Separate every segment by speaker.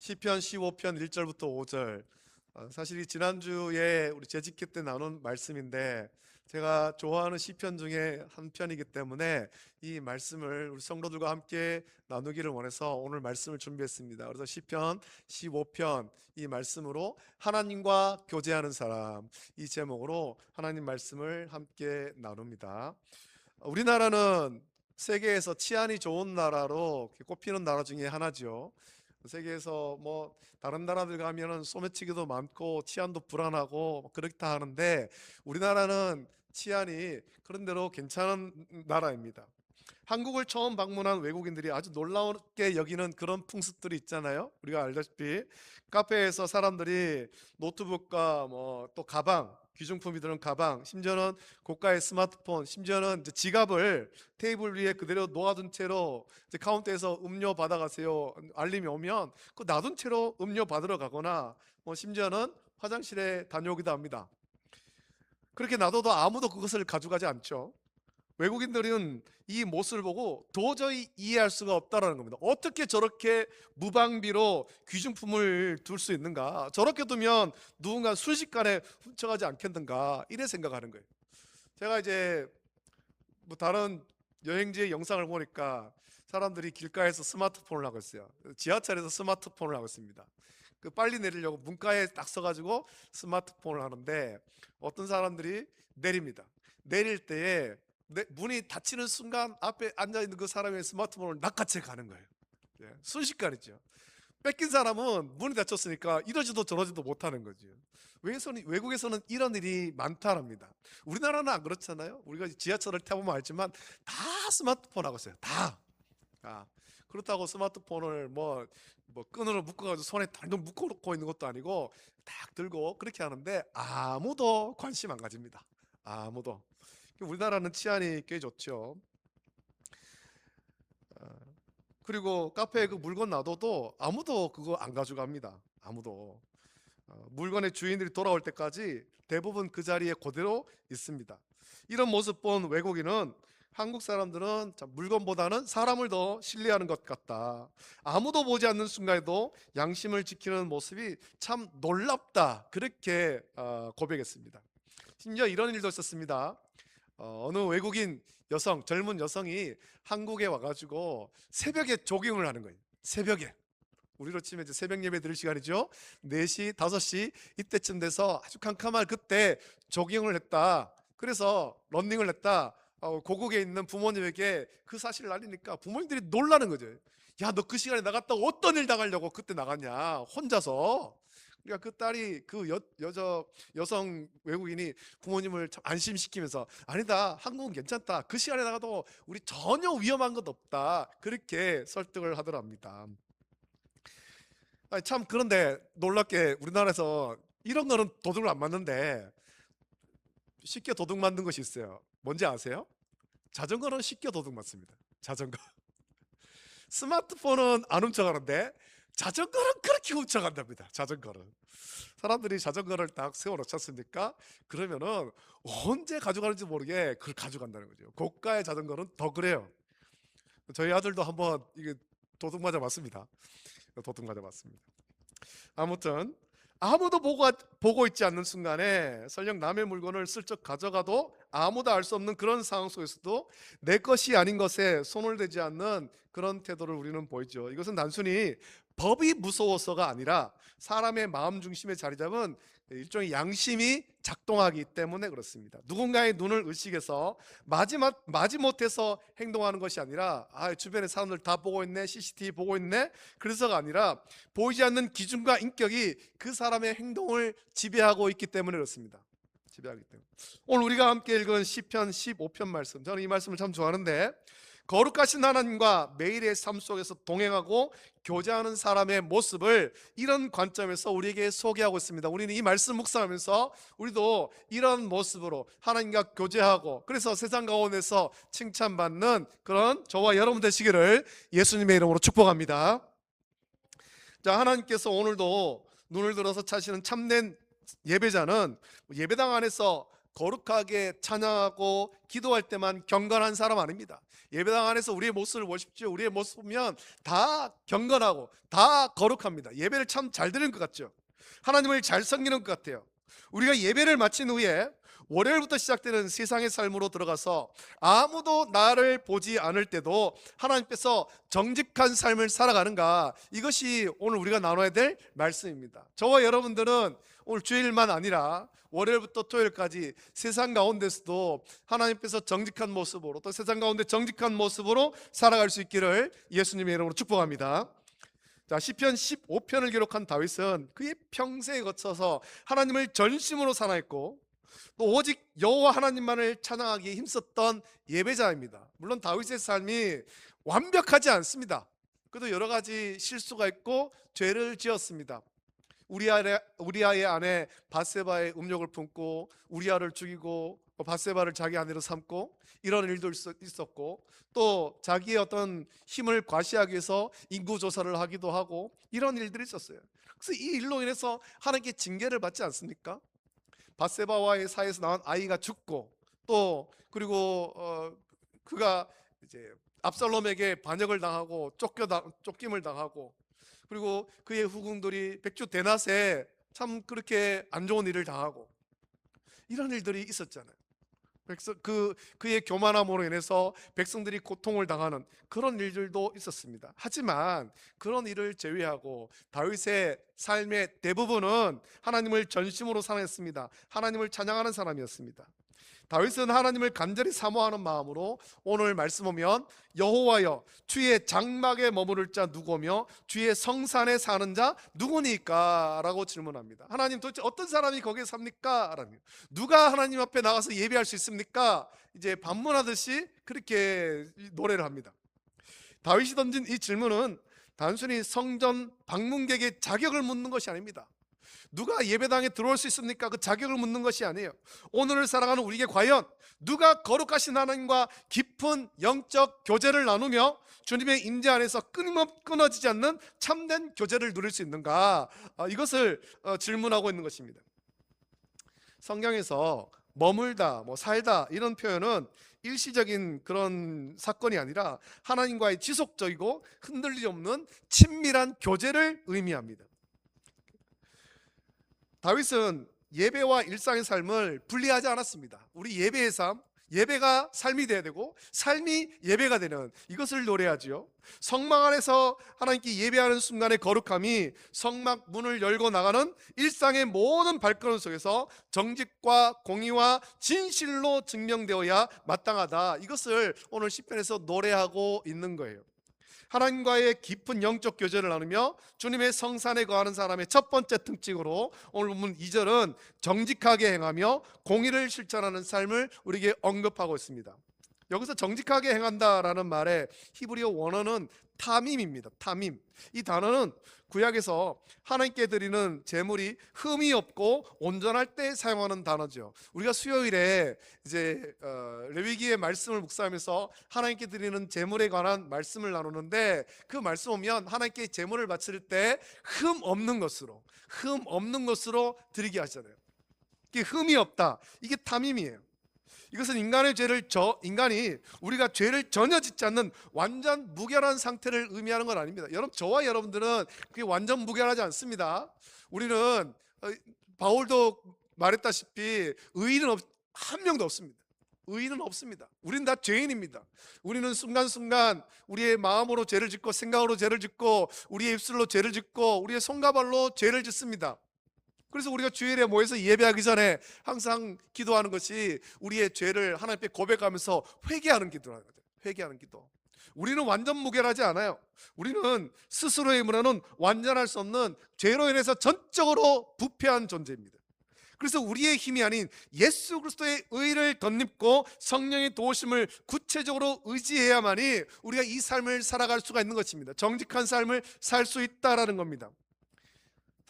Speaker 1: 시편 15편 1절부터 5절. 사실 이 지난주에 우리 재직회 때 나눈 말씀인데 제가 좋아하는 시편 중에 한 편이기 때문에 이 말씀을 우리 성도들과 함께 나누기를 원해서 오늘 말씀을 준비했습니다. 그래서 시편 15편 이 말씀으로 하나님과 교제하는 사람, 이 제목으로 하나님 말씀을 함께 나눕니다. 우리나라는 세계에서 치안이 좋은 나라로 꼽히는 나라 중에 하나죠. 세계에서 뭐 다른 나라들 가면은 소매치기도 많고 치안도 불안하고 그렇다 하는데 우리나라는 치안이 그런 대로 괜찮은 나라입니다. 한국을 처음 방문한 외국인들이 아주 놀라웠게 여기는 그런 풍습들이 있잖아요. 우리가 알다시피 카페에서 사람들이 노트북과 뭐 또 가방, 귀중품이 드는 가방, 심지어는 고가의 스마트폰, 심지어는 이제 지갑을 테이블 위에 그대로 놓아둔 채로 이제 카운터에서 음료 받아가세요 알림이 오면 그 놔둔 채로 음료 받으러 가거나 뭐 심지어는 화장실에 다녀오기도 합니다. 그렇게 놔둬도 아무도 그것을 가져가지 않죠. 외국인들은 이 모습을 보고 도저히 이해할 수가 없다라는 겁니다. 어떻게 저렇게 무방비로 귀중품을 둘 수 있는가? 저렇게 두면 누군가 순식간에 훔쳐가지 않겠는가? 이래 생각하는 거예요. 제가 이제 뭐 다른 여행지의 영상을 보니까 사람들이 길가에서 스마트폰을 하고 있어요. 지하철에서 스마트폰을 하고 있습니다. 그 빨리 내리려고 문가에 딱 서가지고 스마트폰을 하는데 어떤 사람들이 내립니다. 내릴 때에 문이 닫히는 순간 앞에 앉아있는 그 사람의 스마트폰을 낚아채 가는 거예요. 순식간이죠. 뺏긴 사람은 문이 닫혔으니까 이러지도 저러지도 못하는 거죠. 외국에서는 이런 일이 많다랍니다. 우리나라는 안 그렇잖아요. 우리가 지하철을 타보면 알지만 다 스마트폰 하고 있어요. 다. 그렇다고 스마트폰을 뭐 끈으로 묶어가지고 손에 달동 묶어놓고 있는 것도 아니고 딱 들고 그렇게 하는데 아무도 관심 안 가집니다. 아무도. 우리나라는 치안이 꽤 좋죠. 그리고 카페에 그 물건 놔둬도 아무도 그거 안 가져갑니다. 아무도. 물건의 주인들이 돌아올 때까지 대부분 그 자리에 그대로 있습니다. 이런 모습 본 외국인은 한국 사람들은 물건보다는 사람을 더 신뢰하는 것 같다. 아무도 보지 않는 순간에도 양심을 지키는 모습이 참 놀랍다. 그렇게 고백했습니다. 심지어 이런 일도 있었습니다. 어느 외국인 여성, 젊은 여성이 한국에 와가지고 새벽에 조깅을 하는 거예요. 새벽에. 우리로 치면 이제 새벽 예배 드릴 시간이죠. 4시, 5시 이때쯤 돼서 아주 캄캄할 그때 조깅을 했다. 그래서 런닝을 했다. 고국에 있는 부모님에게 그 사실을 알리니까 부모님들이 놀라는 거죠. 야, 너 그 시간에 나갔다고 어떤 일 나가려고 그때 나갔냐? 혼자서. 그러니까 그 딸이 그 여성 외국인이 부모님을 참 안심시키면서 아니다, 한국은 괜찮다, 그 시간에 나가도 우리 전혀 위험한 것 없다, 그렇게 설득을 하더랍니다. 참 그런데 놀랍게 우리나라에서 이런 거는 도둑을 안 맞는데 쉽게 도둑 맞는 것이 있어요. 뭔지 아세요? 자전거는 쉽게 도둑 맞습니다. 자전거. 스마트폰은 안 훔쳐가는데 자전거는 그렇게 훔쳐간답니다. 자전거는. 사람들이 자전거를 딱 세워놓지 않습니까? 그러면은 언제 가져가는지 모르게 그걸 가져간다는 거죠. 고가의 자전거는 더 그래요. 저희 아들도 한번 이게 도둑 맞아 봤습니다. 도둑 맞아 봤습니다. 아무튼 아무도 보고 있지 않는 순간에 설령 남의 물건을 슬쩍 가져가도 아무도 알 수 없는 그런 상황 속에서도 내 것이 아닌 것에 손을 대지 않는 그런 태도를 우리는 보이죠. 이것은 단순히 법이 무서워서가 아니라 사람의 마음 중심에 자리 잡은 일종의 양심이 작동하기 때문에 그렇습니다. 누군가의 눈을 의식해서 마지못해서 행동하는 것이 아니라 주변에 사람들 다 보고 있네, CCTV 보고 있네, 그래서가 아니라 보이지 않는 기준과 인격이 그 사람의 행동을 지배하고 있기 때문에 그렇습니다. 지배하기 때문에. 오늘 우리가 함께 읽은 시편 15편 말씀, 저는 이 말씀을 참 좋아하는데 거룩하신 하나님과 매일의 삶 속에서 동행하고 교제하는 사람의 모습을 이런 관점에서 우리에게 소개하고 있습니다. 우리는 이 말씀 묵상하면서 우리도 이런 모습으로 하나님과 교제하고 그래서 세상 가운데서 칭찬받는 그런 저와 여러분 되시기를 예수님의 이름으로 축복합니다. 자, 하나님께서 오늘도 눈을 들어서 차시는 참된 예배자는 예배당 안에서 거룩하게 찬양하고 기도할 때만 경건한 사람 아닙니다. 예배당 안에서 우리의 모습을 보십시오. 우리의 모습 보면 다 경건하고 다 거룩합니다. 예배를 참 잘 드리는 것 같죠. 하나님을 잘 섬기는 것 같아요. 우리가 예배를 마친 후에 월요일부터 시작되는 세상의 삶으로 들어가서 아무도 나를 보지 않을 때도 하나님께서 정직한 삶을 살아가는가, 이것이 오늘 우리가 나눠야 될 말씀입니다. 저와 여러분들은 오늘 주일만 아니라 월요일부터 토요일까지 세상 가운데서도 하나님께서 정직한 모습으로, 또 세상 가운데 정직한 모습으로 살아갈 수 있기를 예수님의 이름으로 축복합니다. 자, 시편 15편을 기록한 다윗은 그의 평생에 거쳐서 하나님을 전심으로 사랑했고 또 오직 여호와 하나님만을 찬양하기에 힘썼던 예배자입니다. 물론 다윗의 삶이 완벽하지 않습니다. 그래도 여러 가지 실수가 있고 죄를 지었습니다. 우리아의 아내 밧세바의 음욕을 품고 우리아를 죽이고 밧세바를 자기 아내로 삼고 이런 일도 있었고, 또 자기의 어떤 힘을 과시하기 위해서 인구조사를 하기도 하고 이런 일들이 있었어요. 그래서 이 일로 인해서 하나님께 징계를 받지 않습니까? 밧세바와의 사이에서 나온 아이가 죽고, 또 그리고 그가 이제 압살롬에게 반역을 당하고 쫓김을 당하고, 그리고 그의 후궁들이 백주 대낮에 참 그렇게 안 좋은 일을 당하고 이런 일들이 있었잖아요. 그의 교만함으로 인해서 백성들이 고통을 당하는 그런 일들도 있었습니다. 하지만 그런 일을 제외하고 다윗의 삶의 대부분은 하나님을 전심으로 사랑했습니다. 하나님을 찬양하는 사람이었습니다. 다윗은 하나님을 간절히 사모하는 마음으로 오늘 말씀 보면 여호와여 주의 장막에 머무를 자 누구며 주의 성산에 사는 자 누구니까? 라고 질문합니다. 하나님 도대체 어떤 사람이 거기에 삽니까? 누가 하나님 앞에 나가서 예배할 수 있습니까? 이제 반문하듯이 그렇게 노래를 합니다. 다윗이 던진 이 질문은 단순히 성전 방문객의 자격을 묻는 것이 아닙니다. 누가 예배당에 들어올 수 있습니까? 그 자격을 묻는 것이 아니에요. 오늘을 살아가는 우리에게 과연 누가 거룩하신 하나님과 깊은 영적 교제를 나누며 주님의 임재 안에서 끊어지지 않는 참된 교제를 누릴 수 있는가, 이것을 질문하고 있는 것입니다. 성경에서 머물다, 살다 이런 표현은 일시적인 그런 사건이 아니라 하나님과의 지속적이고 흔들림 없는 친밀한 교제를 의미합니다. 다윗은 예배와 일상의 삶을 분리하지 않았습니다. 우리 예배의 삶, 예배가 삶이 되어야 되고 삶이 예배가 되는 이것을 노래하지요. 성막 안에서 하나님께 예배하는 순간의 거룩함이 성막 문을 열고 나가는 일상의 모든 발걸음 속에서 정직과 공의와 진실로 증명되어야 마땅하다. 이것을 오늘 시편에서 노래하고 있는 거예요. 하나님과의 깊은 영적 교제를 나누며 주님의 성산에 거하는 사람의 첫 번째 특징으로 오늘 본문 2절은 정직하게 행하며 공의를 실천하는 삶을 우리에게 언급하고 있습니다. 여기서 정직하게 행한다라는 말의 히브리어 원어는 타밈입니다. 타밈. 이 단어는 구약에서 하나님께 드리는 제물이 흠이 없고 온전할 때 사용하는 단어죠. 우리가 수요일에 이제 레위기의 말씀을 묵상하면서 하나님께 드리는 제물에 관한 말씀을 나누는데, 그 말씀 보면 하나님께 제물을 바칠 때 흠 없는 것으로 드리게 하잖아요. 이게 흠이 없다, 이게 타밈이에요. 이것은 인간이 우리가 죄를 전혀 짓지 않는 완전 무결한 상태를 의미하는 건 아닙니다. 여러분, 저와 여러분들은 그게 완전 무결하지 않습니다. 우리는 바울도 말했다시피 의인은 한 명도 없습니다. 의인은 없습니다. 우리는 다 죄인입니다. 우리는 순간순간 우리의 마음으로 죄를 짓고 생각으로 죄를 짓고 우리의 입술로 죄를 짓고 우리의 손과 발로 죄를 짓습니다. 그래서 우리가 주일에 모여서 예배하기 전에 항상 기도하는 것이 우리의 죄를 하나님 앞에 고백하면서 회개하는 기도라는 거죠. 회개하는 기도. 우리는 완전 무결하지 않아요. 우리는 스스로의 힘으로는 완전할 수 없는 죄로 인해서 전적으로 부패한 존재입니다. 그래서 우리의 힘이 아닌 예수 그리스도의 의를 덧입고 성령의 도우심을 구체적으로 의지해야만이 우리가 이 삶을 살아갈 수가 있는 것입니다. 정직한 삶을 살 수 있다라는 겁니다.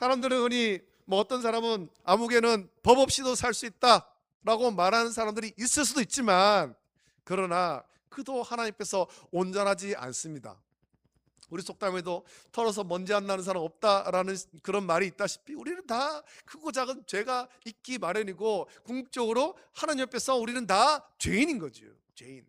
Speaker 1: 사람들은 흔히 어떤 사람은 아무개는 법 없이도 살 수 있다라고 말하는 사람들이 있을 수도 있지만, 그러나 그도 하나님께서 온전하지 않습니다. 우리 속담에도 털어서 먼지 안 나는 사람 없다라는 그런 말이 있다시피 우리는 다 크고 작은 죄가 있기 마련이고 궁극적으로 하나님 앞에서 우리는 다 죄인인 거죠. 죄인.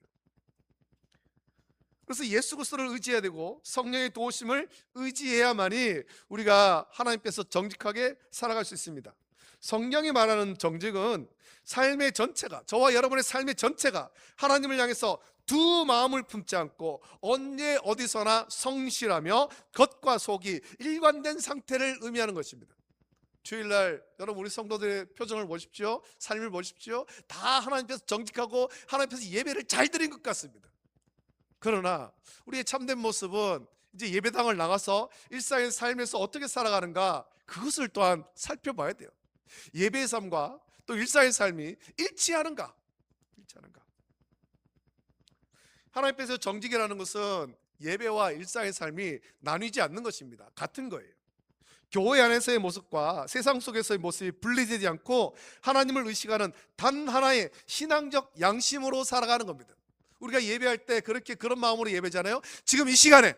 Speaker 1: 그래서 예수 그리스도를 의지해야 되고 성령의 도우심을 의지해야만이 우리가 하나님께서 정직하게 살아갈 수 있습니다. 성령이 말하는 정직은 삶의 전체가, 저와 여러분의 삶의 전체가 하나님을 향해서 두 마음을 품지 않고 언제 어디서나 성실하며 겉과 속이 일관된 상태를 의미하는 것입니다. 주일날 여러분 우리 성도들의 표정을 보십시오. 삶을 보십시오. 다 하나님께서 정직하고 하나님께서 예배를 잘 드린 것 같습니다. 그러나 우리의 참된 모습은 이제 예배당을 나가서 일상의 삶에서 어떻게 살아가는가, 그것을 또한 살펴봐야 돼요. 예배의 삶과 또 일상의 삶이 일치하는가. 하나님께서 정직이라는 것은 예배와 일상의 삶이 나뉘지 않는 것입니다. 같은 거예요. 교회 안에서의 모습과 세상 속에서의 모습이 분리되지 않고 하나님을 의식하는 단 하나의 신앙적 양심으로 살아가는 겁니다. 우리가 예배할 때 그런 마음으로 예배잖아요. 지금 이 시간에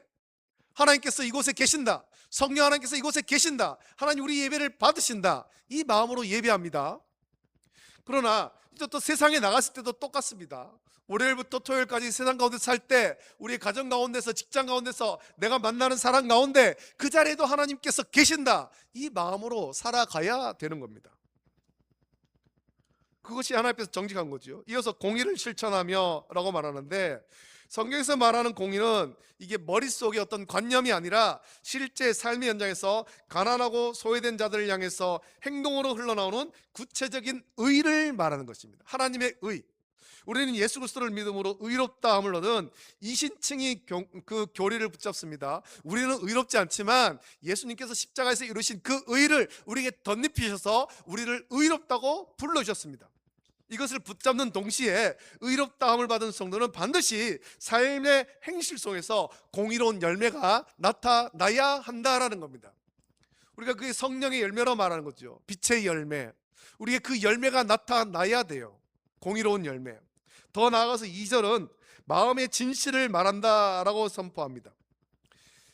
Speaker 1: 하나님께서 이곳에 계신다, 성령 하나님께서 이곳에 계신다, 하나님 우리 예배를 받으신다, 이 마음으로 예배합니다. 그러나 이제 또 세상에 나갔을 때도 똑같습니다. 월요일부터 토요일까지 세상 가운데 살 때 우리의 가정 가운데서, 직장 가운데서, 내가 만나는 사람 가운데 그 자리에도 하나님께서 계신다, 이 마음으로 살아가야 되는 겁니다. 그것이 하나님께서 정직한 거죠. 이어서 공의를 실천하며 라고 말하는데, 성경에서 말하는 공의는 이게 머릿속의 어떤 관념이 아니라 실제 삶의 현장에서 가난하고 소외된 자들을 향해서 행동으로 흘러나오는 구체적인 의를 말하는 것입니다. 하나님의 의. 우리는 예수 그리스도를 믿음으로 의롭다함을 얻은 이신층이 그 교리를 붙잡습니다. 우리는 의롭지 않지만 예수님께서 십자가에서 이루신 그 의를 우리에게 덧입히셔서 우리를 의롭다고 불러주셨습니다. 이것을 붙잡는 동시에 의롭다함을 받은 성도는 반드시 삶의 행실 속에서 공의로운 열매가 나타나야 한다라는 겁니다. 우리가 그게 성령의 열매로 말하는 거죠. 빛의 열매. 우리의 그 열매가 나타나야 돼요. 공의로운 열매. 더 나아가서 2절은 마음의 진실을 말한다라고 선포합니다.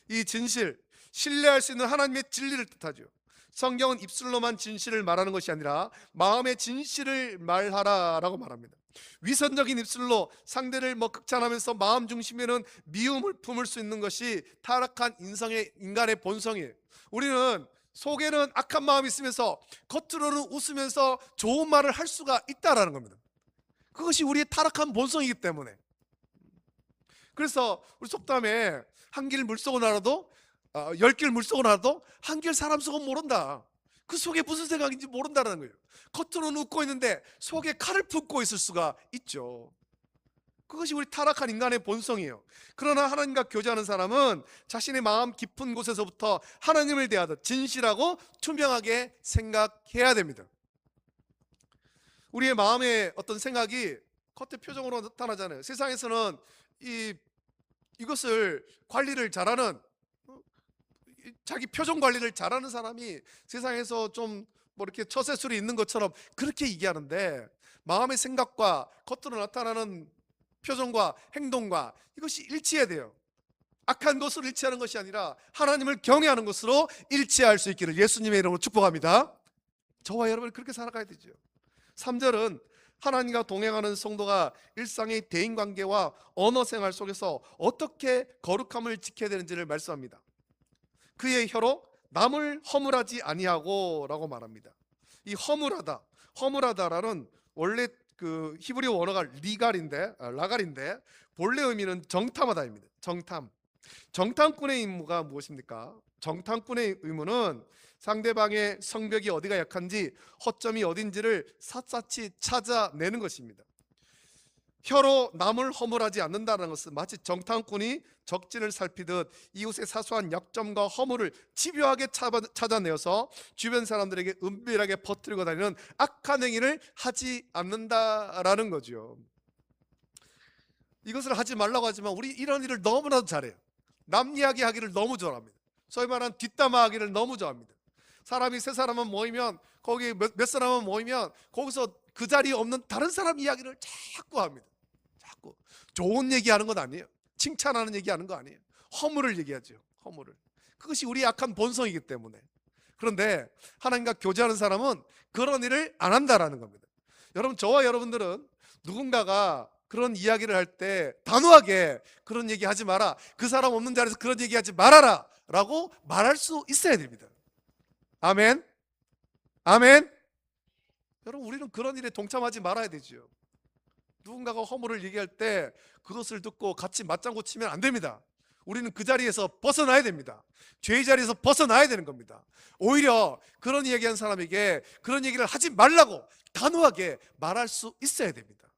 Speaker 1: 이 진실, 신뢰할 수 있는 하나님의 진리를 뜻하죠. 성경은 입술로만 진실을 말하는 것이 아니라 마음의 진실을 말하라라고 말합니다. 위선적인 입술로 상대를 극찬하면서 마음 중심에는 미움을 품을 수 있는 것이 타락한 인간의 본성이에요. 우리는 속에는 악한 마음이 있으면서 겉으로는 웃으면서 좋은 말을 할 수가 있다라는 겁니다. 그것이 우리의 타락한 본성이기 때문에. 그래서 우리 속담에 한 길 물속은 알아도 10길 물속은 알아도 한 길 사람 속은 모른다. 그 속에 무슨 생각인지 모른다는 거예요. 겉으로는 웃고 있는데 속에 칼을 품고 있을 수가 있죠. 그것이 우리 타락한 인간의 본성이에요. 그러나 하나님과 교제하는 사람은 자신의 마음 깊은 곳에서부터 하나님을 대하듯 진실하고 투명하게 생각해야 됩니다. 우리의 마음의 어떤 생각이 겉의 표정으로 나타나잖아요. 세상에서는 이것을 관리를 잘하는, 자기 표정 관리를 잘하는 사람이 세상에서 좀 이렇게 처세술이 있는 것처럼 그렇게 얘기하는데, 마음의 생각과 겉으로 나타나는 표정과 행동과 이것이 일치해야 돼요. 악한 것으로 일치하는 것이 아니라 하나님을 경외하는 것으로 일치할 수 있기를 예수님의 이름으로 축복합니다. 저와 여러분이 그렇게 살아가야 되죠. 3절은 하나님과 동행하는 성도가 일상의 대인관계와 언어생활 속에서 어떻게 거룩함을 지켜야 되는지를 말씀합니다. 그의 혀로 남을 허물하지 아니하고 라고 말합니다. 이 허물하다라는 원래 그 히브리 원어가 라갈인데 본래 의미는 정탐하다입니다. 정탐꾼의 임무가 무엇입니까? 정탐꾼의 의무는 상대방의 성벽이 어디가 약한지, 허점이 어딘지를 샅샅이 찾아내는 것입니다. 혀로 남을 허물하지 않는다는 것은 마치 정탐꾼이 적진을 살피듯 이웃의 사소한 약점과 허물을 집요하게 찾아내어서 주변 사람들에게 은밀하게 퍼뜨리고 다니는 악한 행위를 하지 않는다라는 거죠. 이것을 하지 말라고 하지만 우리 이런 일을 너무나도 잘해요. 남 이야기하기를 너무 좋아합니다. 소위 말하는 뒷담화하기를 너무 좋아합니다. 사람이 세 사람만 모이면, 거기 몇 사람만 모이면 거기서 그 자리에 없는 다른 사람 이야기를 자꾸 합니다. 자꾸 좋은 얘기하는 건 아니에요. 칭찬하는 얘기하는 거 아니에요. 허물을 얘기하죠. 허물을. 그것이 우리의 악한 본성이기 때문에. 그런데 하나님과 교제하는 사람은 그런 일을 안 한다라는 겁니다. 여러분, 저와 여러분들은 누군가가 그런 이야기를 할 때 단호하게 그런 얘기 하지 마라, 그 사람 없는 자리에서 그런 얘기 하지 말아라 라고 말할 수 있어야 됩니다. 아멘. 아멘. 여러분, 우리는 그런 일에 동참하지 말아야 되죠. 누군가가 허물을 얘기할 때 그것을 듣고 같이 맞장구 치면 안 됩니다. 우리는 그 자리에서 벗어나야 됩니다. 죄의 자리에서 벗어나야 되는 겁니다. 오히려 그런 얘기한 사람에게 그런 얘기를 하지 말라고 단호하게 말할 수 있어야 됩니다.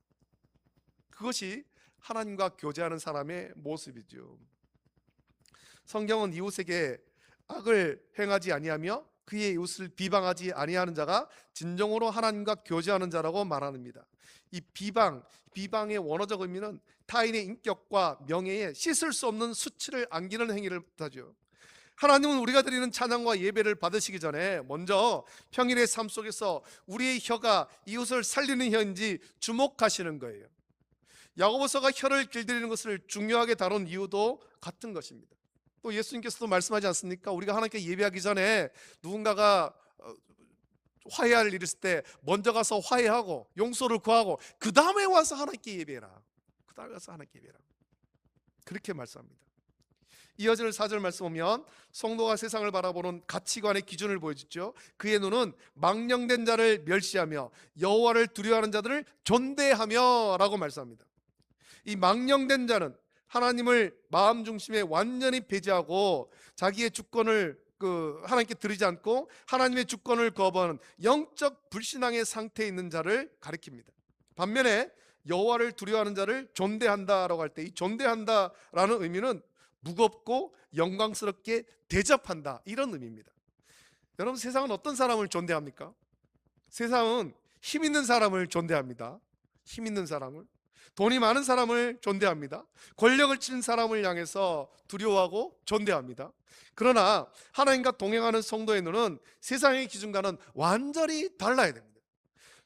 Speaker 1: 그것이 하나님과 교제하는 사람의 모습이죠. 성경은 이웃에게 악을 행하지 아니하며 그의 이웃을 비방하지 아니하는 자가 진정으로 하나님과 교제하는 자라고 말합니다. 이 비방의 원어적 의미는 타인의 인격과 명예에 씻을 수 없는 수치를 안기는 행위를 뜻하죠. 하나님은 우리가 드리는 찬양과 예배를 받으시기 전에 먼저 평일의 삶 속에서 우리의 혀가 이웃을 살리는 혀인지 주목하시는 거예요. 야고보서가 혀를 길들이는 것을 중요하게 다룬 이유도 같은 것입니다. 또 예수님께서도 말씀하지 않습니까? 우리가 하나님께 예배하기 전에 누군가가 화해할 일 있을 때 먼저 가서 화해하고 용서를 구하고 그 다음에 와서 하나님께 예배해라. 그 다음에 와서 하나님께 예배해라. 그렇게 말씀합니다. 이어지는 4절 말씀 보면 성도가 세상을 바라보는 가치관의 기준을 보여주죠. 그의 눈은 망령된 자를 멸시하며 여호와를 두려워하는 자들을 존대하며 라고 말씀합니다. 이 망령된 자는 하나님을 마음 중심에 완전히 배제하고 자기의 주권을 하나님께 드리지 않고 하나님의 주권을 거부하는 영적 불신앙의 상태에 있는 자를 가리킵니다. 반면에 여호와를 두려워하는 자를 존대한다라고 할 때 이 존대한다라는 의미는 무겁고 영광스럽게 대접한다, 이런 의미입니다. 여러분, 세상은 어떤 사람을 존대합니까? 세상은 힘 있는 사람을 존대합니다. 힘 있는 사람을, 돈이 많은 사람을 존대합니다. 권력을 쥔 사람을 향해서 두려워하고 존대합니다. 그러나 하나님과 동행하는 성도의 눈은 세상의 기준과는 완전히 달라야 됩니다.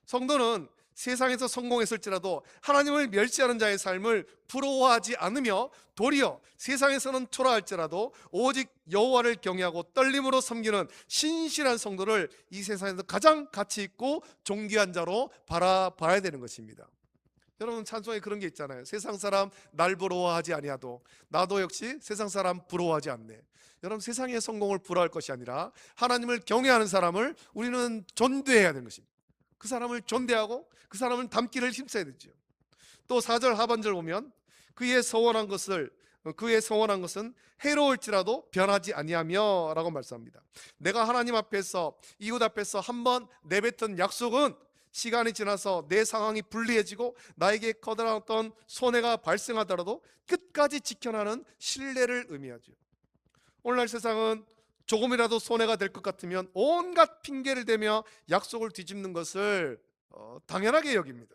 Speaker 1: 성도는 세상에서 성공했을지라도 하나님을 멸시하는 자의 삶을 부러워하지 않으며 도리어 세상에서는 초라할지라도 오직 여호와를 경외하고 떨림으로 섬기는 신실한 성도를 이 세상에서 가장 가치 있고 존귀한 자로 바라봐야 되는 것입니다. 여러분, 찬송에 그런 게 있잖아요. 세상 사람 날 부러워하지 아니하도 나도 역시 세상 사람 부러워하지 않네. 여러분, 세상의 성공을 부러워할 것이 아니라 하나님을 경외하는 사람을 우리는 존대해야 되는 것입니다. 그 사람을 존대하고 그 사람을 닮기를 힘써야 되죠. 또 4절 하반절 보면 그의 서원한 것은 해로울지라도 변하지 아니하며 라고 말씀합니다. 내가 하나님 앞에서 이웃 앞에서 한번 내뱉은 약속은 시간이 지나서 내 상황이 불리해지고 나에게 커다란 어떤 손해가 발생하더라도 끝까지 지켜나는 신뢰를 의미하죠. 오늘날 세상은 조금이라도 손해가 될 것 같으면 온갖 핑계를 대며 약속을 뒤집는 것을 당연하게 여깁니다.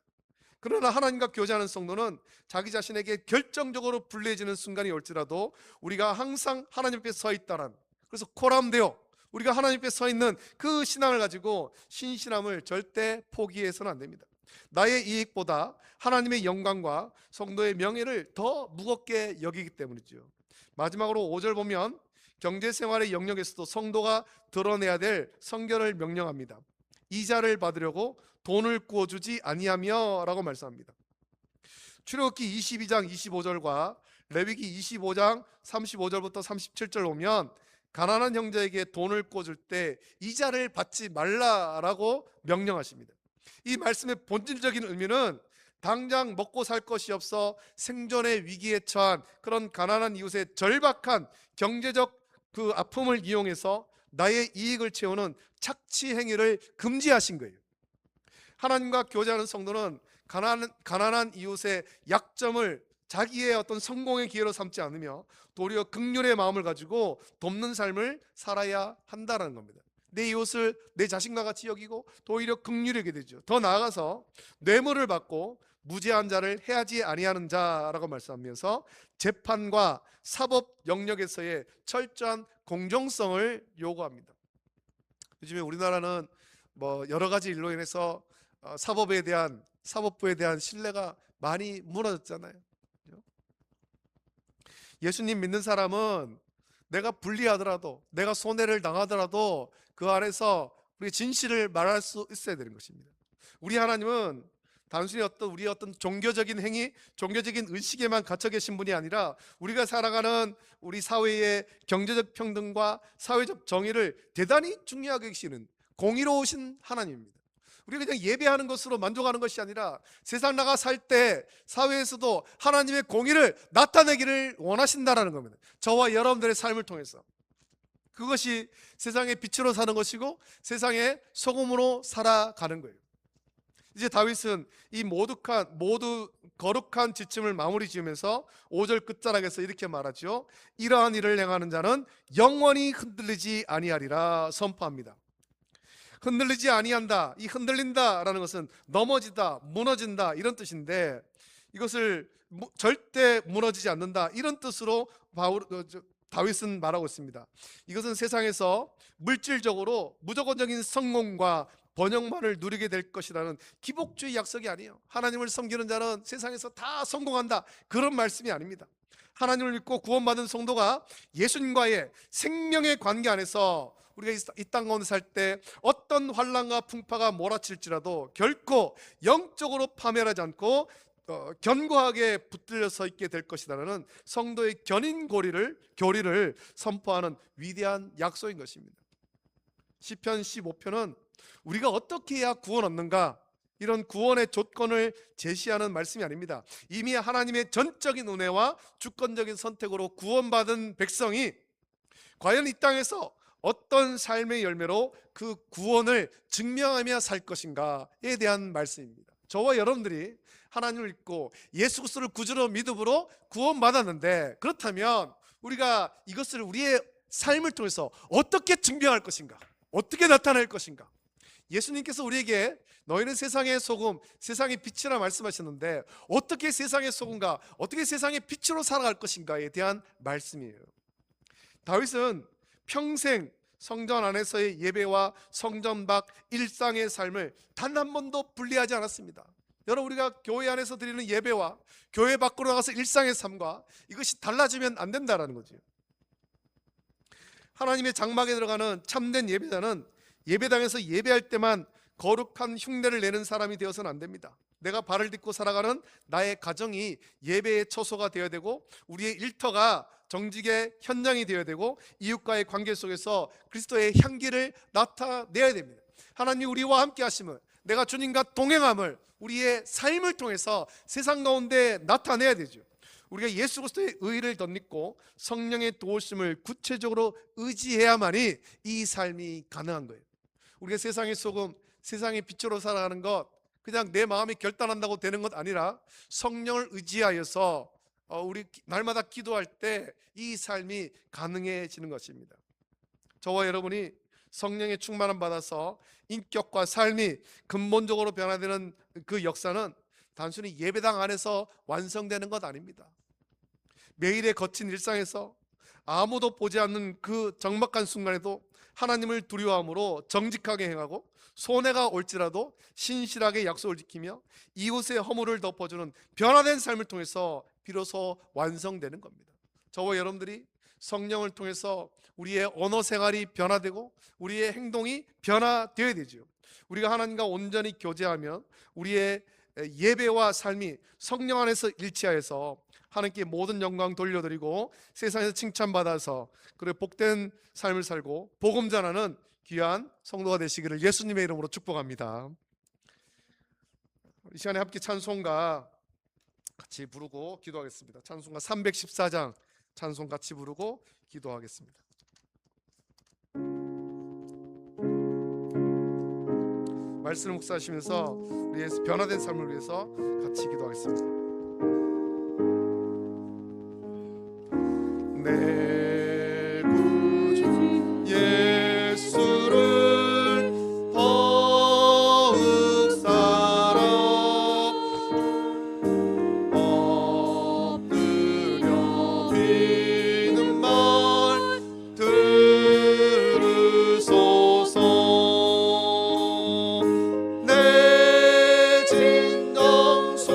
Speaker 1: 그러나 하나님과 교제하는 성도는 자기 자신에게 결정적으로 불리해지는 순간이 올지라도 우리가 항상 하나님 앞에 서 있다란, 그래서 코람되어 우리가 하나님 앞에 서 있는 그 신앙을 가지고 신실함을 절대 포기해서는 안 됩니다. 나의 이익보다 하나님의 영광과 성도의 명예를 더 무겁게 여기기 때문이죠. 마지막으로 5절 보면 경제생활의 영역에서도 성도가 드러내야 될 성결을 명령합니다. 이자를 받으려고 돈을 구워주지 아니하며 라고 말씀합니다. 출애굽기 22장 25절과 레위기 25장 35절부터 37절 보면 가난한 형제에게 돈을 구워줄 때 이자를 받지 말라라고 명령하십니다. 이 말씀의 본질적인 의미는 당장 먹고 살 것이 없어 생존의 위기에 처한 그런 가난한 이웃의 절박한 경제적 그 아픔을 이용해서 나의 이익을 채우는 착취 행위를 금지하신 거예요. 하나님과 교제하는 성도는 가난한 이웃의 약점을 자기의 어떤 성공의 기회로 삼지 않으며 도리어 긍휼의 마음을 가지고 돕는 삶을 살아야 한다는 겁니다. 내 이웃을 내 자신과 같이 여기고 도리어 긍휼하게 되죠. 더 나아가서 뇌물을 받고 무죄한 자를 해하지 아니하는 자라고 말씀하면서 재판과 사법 영역에서의 철저한 공정성을 요구합니다. 요즘에 우리나라는 여러 가지 일로 인해서 사법부에 대한 신뢰가 많이 무너졌잖아요. 예수님 믿는 사람은 내가 불리하더라도, 내가 손해를 당하더라도 그 안에서 우리 진실을 말할 수 있어야 되는 것입니다. 우리 하나님은 단순히 우리의 어떤 종교적인 행위, 종교적인 의식에만 갇혀 계신 분이 아니라 우리가 살아가는 우리 사회의 경제적 평등과 사회적 정의를 대단히 중요하게 여기시는 공의로우신 하나님입니다. 우리가 그냥 예배하는 것으로 만족하는 것이 아니라 세상 나가 살 때 사회에서도 하나님의 공의를 나타내기를 원하신다라는 겁니다. 저와 여러분들의 삶을 통해서. 그것이 세상의 빛으로 사는 것이고 세상의 소금으로 살아가는 거예요. 이제 다윗은 이 모두 거룩한 지침을 마무리 지으면서 5절 끝자락에서 이렇게 말하죠. 이러한 일을 행하는 자는 영원히 흔들리지 아니하리라 선포합니다. 흔들리지 아니한다, 이 흔들린다라는 것은 넘어지다, 무너진다 이런 뜻인데, 이것을 절대 무너지지 않는다 이런 뜻으로 다윗은 말하고 있습니다. 이것은 세상에서 물질적으로 무조건적인 성공과 번영만을 누리게 될 것이라는 기복주의 약속이 아니에요. 하나님을 섬기는 자는 세상에서 다 성공한다, 그런 말씀이 아닙니다. 하나님을 믿고 구원받은 성도가 예수님과의 생명의 관계 안에서 우리가 이 땅 가운데 살 때 어떤 환난과 풍파가 몰아칠지라도 결코 영적으로 파멸하지 않고 견고하게 붙들려 서 있게 될 것이라는 성도의 교리를 선포하는 위대한 약속인 것입니다. 시편 15편은 우리가 어떻게 해야 구원 얻는가, 이런 구원의 조건을 제시하는 말씀이 아닙니다. 이미 하나님의 전적인 은혜와 주권적인 선택으로 구원받은 백성이 과연 이 땅에서 어떤 삶의 열매로 그 구원을 증명하며 살 것인가에 대한 말씀입니다. 저와 여러분들이 하나님을 믿고 예수 그리스도를 구주로 믿음으로 구원받았는데, 그렇다면 우리가 이것을 우리의 삶을 통해서 어떻게 증명할 것인가, 어떻게 나타낼 것인가. 예수님께서 우리에게 너희는 세상의 소금, 세상의 빛이라 말씀하셨는데, 어떻게 세상의 소금과 어떻게 세상의 빛으로 살아갈 것인가에 대한 말씀이에요. 다윗은 평생 성전 안에서의 예배와 성전 밖 일상의 삶을 단 한 번도 분리하지 않았습니다. 여러분, 우리가 교회 안에서 드리는 예배와 교회 밖으로 나가서 일상의 삶과 이것이 달라지면 안 된다는 거죠. 하나님의 장막에 들어가는 참된 예배자는 예배당에서 예배할 때만 거룩한 흉내를 내는 사람이 되어서는 안 됩니다. 내가 발을 딛고 살아가는 나의 가정이 예배의 처소가 되어야 되고, 우리의 일터가 정직의 현장이 되어야 되고, 이웃과의 관계 속에서 그리스도의 향기를 나타내야 됩니다. 하나님 우리와 함께 하심을, 내가 주님과 동행함을 우리의 삶을 통해서 세상 가운데 나타내야 되죠. 우리가 예수 그리스도의 의를 덧입고 성령의 도우심을 구체적으로 의지해야만이 이 삶이 가능한 거예요. 우리가 세상의 소금, 세상의 빛으로 살아가는 것, 그냥 내 마음이 결단한다고 되는 것 아니라 성령을 의지하여서 우리 날마다 기도할 때 이 삶이 가능해지는 것입니다. 저와 여러분이 성령의 충만함 받아서 인격과 삶이 근본적으로 변화되는 그 역사는 단순히 예배당 안에서 완성되는 것 아닙니다. 매일의 거친 일상에서 아무도 보지 않는 그 적막한 순간에도 하나님을 두려워함으로 정직하게 행하고, 손해가 올지라도 신실하게 약속을 지키며 이웃의 허물을 덮어주는 변화된 삶을 통해서 비로소 완성되는 겁니다. 저와 여러분들이 성령을 통해서 우리의 언어 생활이 변화되고 우리의 행동이 변화되어야 되죠. 우리가 하나님과 온전히 교제하면 우리의 예배와 삶이 성령 안에서 일치하여서 하나님께 모든 영광 돌려드리고 세상에서 칭찬받아서 그래 복된 삶을 살고 복음 전하는 귀한 성도가 되시기를 예수님의 이름으로 축복합니다. 이 시간에 함께 찬송가 같이 부르고 기도하겠습니다. 찬송가 314장 찬송 같이 부르고 기도하겠습니다. 말씀을 묵상하시면서 우리의 변화된 삶을 위해서 같이 기도하겠습니다. 내 구주 예수를 더욱 사랑 엎드려 비는 말 들으소서. 내 진정소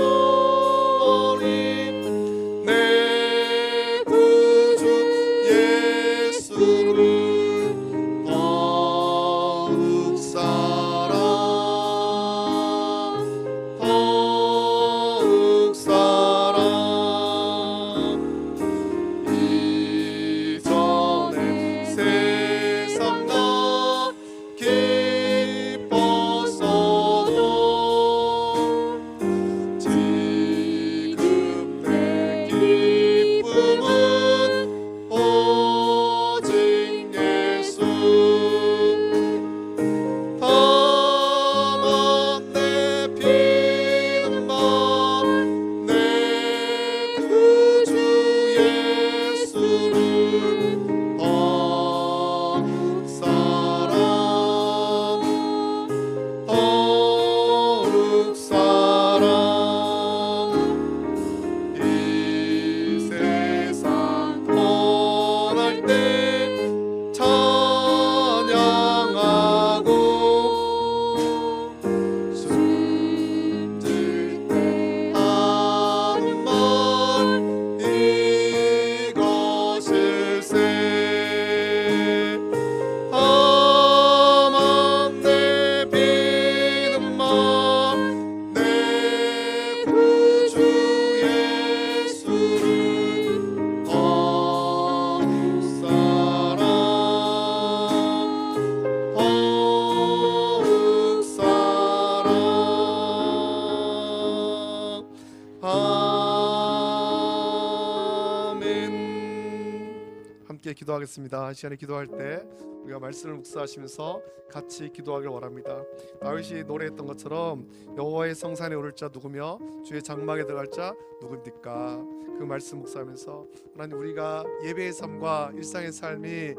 Speaker 1: 기도하겠습니다. 이 시간에 기도할 때 우리가 말씀을 묵상하시면서 같이 기도하길 원합니다. 다윗이 노래했던 것처럼 여호와의 성산에 오를 자 누구며 주의 장막에 들어갈 자 누구입니까? 그 말씀 묵상하면서 하나님, 우리가 예배의 삶과 일상의 삶이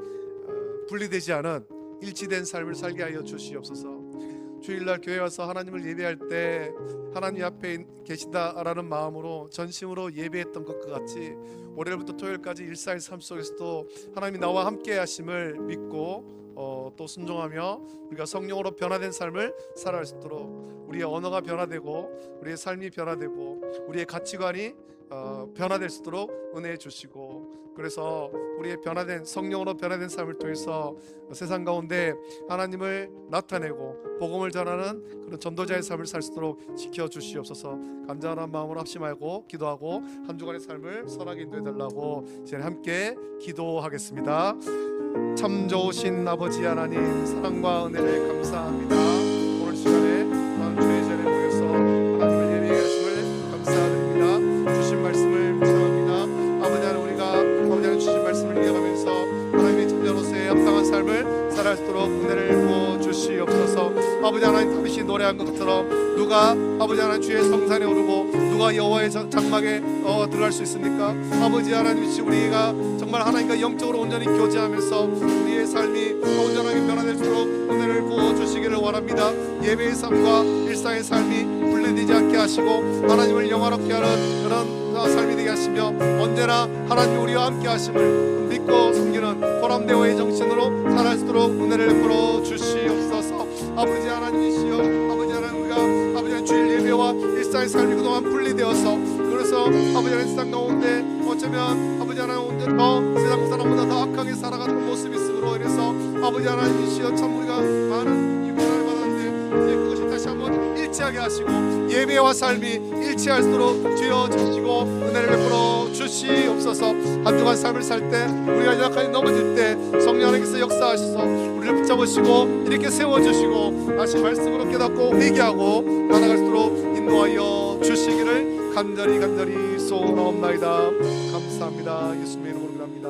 Speaker 1: 분리되지 않은 일치된 삶을 살게 하여 주시옵소서. 주일날 교회 와서 하나님을 예배할 때 하나님 앞에 계시다라는 마음으로 전심으로 예배했던 것과 같이 월요일부터 토요일까지 일상의 삶 속에서도 하나님이 나와 함께 하심을 믿고 또 순종하며 우리가 성령으로 변화된 삶을 살아갈 수 있도록 우리의 언어가 변화되고 우리의 삶이 변화되고 우리의 가치관이 변화될 수 있도록 은혜해 주시고, 그래서 우리의 변화된 성령으로 변화된 삶을 통해서 세상 가운데 하나님을 나타내고 복음을 전하는 그런 전도자의 삶을 살 수 있도록 지켜주시옵소서. 간절한 마음으로 합심하고 기도하고 한 주간의 삶을 선하게 인도해 달라고 이제 함께 기도하겠습니다. 참 좋으신 아버지 하나님, 사랑과 은혜를 감사합니다. 오늘 시간에 주의 전에 모여서 하나님을 예배하게 하심을 감사드립니다. 주신 말씀을 묵상합니다. 아버지 하나님, 우리가 아버지 하나님 주신 말씀을 이어가면서 하나님의 자녀로서의 합당한 삶을 살아갈 수 있도록 은혜를 부어 주시옵소서. 아버지 하나님, 다윗이 노래한 것처럼 누가 아버지 하나님 주의 성산에 오르고 누가 여호와의 장막에 들어갈 수 있습니까? 아버지 하나님, 우리가 정말 하나님과 영적으로 온전히 교제하면서 우리의 삶이 온전하게 변화될 수 있도록 은혜를 부어 주시기를 원합니다. 예배의 삶과 일상의 삶이 분리되지 않게 하시고 하나님을 영화롭게 하는 그런 삶이 되게 하시며 언제나 하나님 우리와 함께 하심을 믿고 섬기는 보람되어의 정신으로 살아갈 수 있도록 은혜를 베풀어 주시옵소서. 아버지 하나님이시여, 아버지 하나님, 우리가 아버지 하나님 주일 예배와 일상의 삶이 그동안 분리되어서 그래서 아버지 하나님 세상 가운데 어쩌면 아버지 하나님 온전히 더 세상 사람보다 더 악하게 살아가는 모습이 있음으로 인해서 아버지 하나님이시여, 참 우리가 많은 유명을 받았는데 이제 그것이 다시 한번 일치하게 하시고 예배와 삶이 일치할 수 있도록 주여 주시고 은혜를 베풀어 주시옵소서. 한 주간 삶을 살 때 우리가 연약하게 넘어질 때 성령 하나님께서 역사하셔서 우리를 붙잡으시고 이렇게 세워주시고 다시 말씀으로 깨닫고 회개하고 나아갈 수 있도록 인도하여 주시기를 간절히 소원하옵나이다. 감사합니다. 예수님의 이름으로 기도합니다.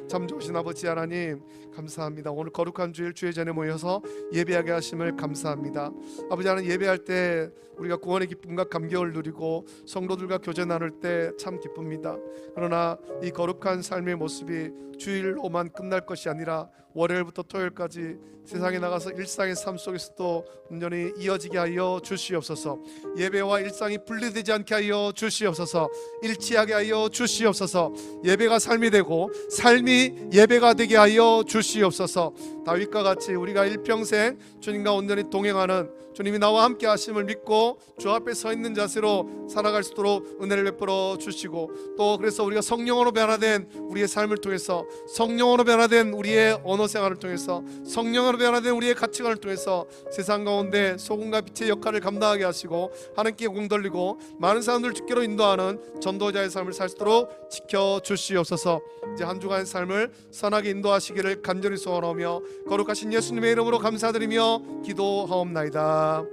Speaker 1: 참 좋으신 아버지 하나님, 감사합니다. 오늘 거룩한 주일 주의 전에 모여서 예배하게 하심을 감사합니다. 아버지 하나님, 예배할 때 우리가 구원의 기쁨과 감격을 누리고 성도들과 교제 나눌 때 참 기쁩니다. 그러나 이 거룩한 삶의 모습이 주일로만 끝날 것이 아니라 월요일부터 토요일까지 세상에 나가서 일상의 삶 속에서도 온전히 이어지게 하여 주시옵소서. 예배와 일상이 분리되지 않게 하여 주시옵소서. 일치하게 하여 주시옵소서. 예배가 삶이 되고 삶이 예배가 되게 하여 주시옵소서. 다윗과 같이 우리가 일평생 주님과 온전히 동행하는, 주님이 나와 함께 하심을 믿고 주 앞에 서 있는 자세로 살아갈 수 있도록 은혜를 베풀어 주시고, 또 그래서 우리가 성령으로 변화된 우리의 삶을 통해서, 성령으로 변화된 우리의 언어 생활을 통해서, 성령으로 변화된 우리의 가치관을 통해서 세상 가운데 소금과 빛의 역할을 감당하게 하시고 하나님께 공 돌리고 많은 사람들을 주께로 인도하는 전도자의 삶을 살 수 있도록 지켜주시옵소서. 이제 한 주간의 삶을 선하게 인도하시기를 간절히 소원하며 거룩하신 예수님의 이름으로 감사드리며 기도하옵나이다.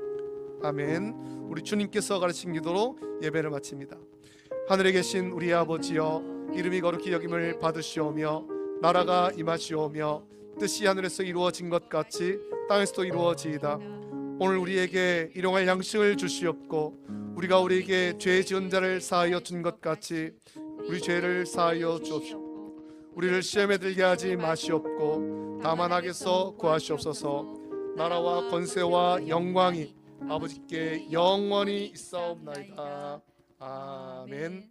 Speaker 1: 아멘. 우리 주님께서 가르친 기도로 예배를 마칩니다. 하늘에 계신 우리 아버지여, 이름이 거룩히 여김을 받으시오며 나라가 임하시오며 뜻이 하늘에서 이루어진 것 같이 땅에서도 이루어지이다. 오늘 우리에게 일용할 양식을 주시옵고 우리가 우리에게 죄 지은 자를 사하여 준 것 같이 우리 죄를 사하여 주옵시오. 우리를 시험에 들게 하지 마시옵고 다만 악에서 구하시옵소서. 나라와 권세와 영광이 아버지께 영원히 있사옵나이다. 아멘.